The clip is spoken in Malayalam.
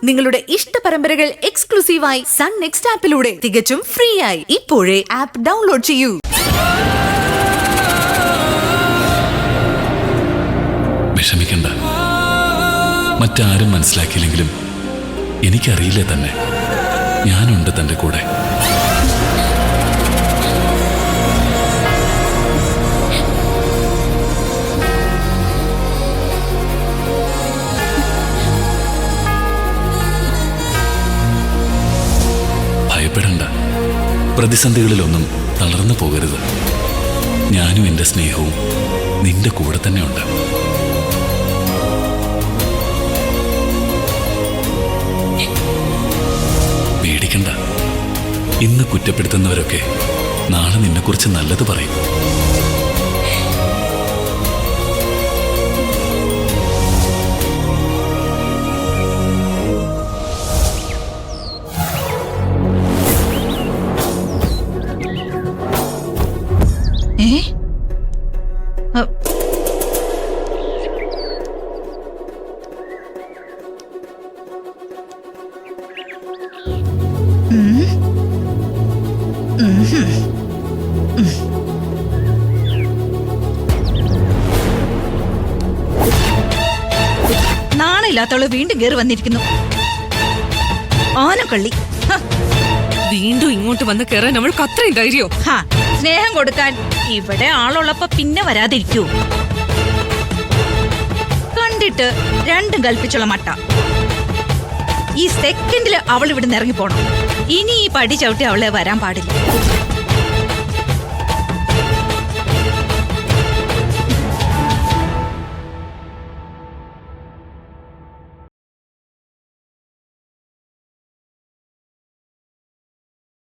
നിങ്ങളുടെ ഇഷ്ട പരമ്പരകൾ എക്സ്ക്ലൂസീവായി സൺ നെക്സ്റ്റ് ആപ്പിലൂടെ തികച്ചും ഫ്രീ ആയി ഇപ്പോഴേ ആപ്പ് ഡൗൺലോഡ് ചെയ്യൂ. വിഷമിക്കണ്ട, മറ്റാരും മനസ്സിലാക്കിയില്ലെങ്കിലും എനിക്കറിയില്ലേ തന്നെ, ഞാനുണ്ട് തന്റെ കൂടെ. ഭയപ്പെടണ്ട, പ്രതിസന്ധികളിലൊന്നും തളർന്നു പോകരുത്. ഞാനും എൻ്റെ സ്നേഹവും നിന്റെ കൂടെ തന്നെ ഉണ്ട്. പേടിക്കണ്ട, ഇന്ന് കുറ്റപ്പെടുത്തുന്നവരൊക്കെ നാളെ നിന്നെക്കുറിച്ച് നല്ലത് പറയും. നാണില്ലാത്തവള് വീണ്ടും കയറി വന്നിരിക്കുന്നു. ആനക്കള്ളി വീണ്ടും ഇങ്ങോട്ട് വന്ന് കയറാൻ അവൾക്ക് അത്രയും ധൈര്യോ? സ്നേഹം കൊടുക്കാൻ ഇവിടെ ആളുള്ളപ്പോ പിന്നെ വരാതിരിക്കൂ. കണ്ടിട്ട് രണ്ടും കൽപ്പിച്ചുള്ള മട്ട. ഈ സെക്കൻഡില് അവൾ ഇവിടുന്ന് ഇറങ്ങിപ്പോണം. ഇനി ഈ പടി ചവിട്ടി അവളെ വരാൻ പാടില്ല.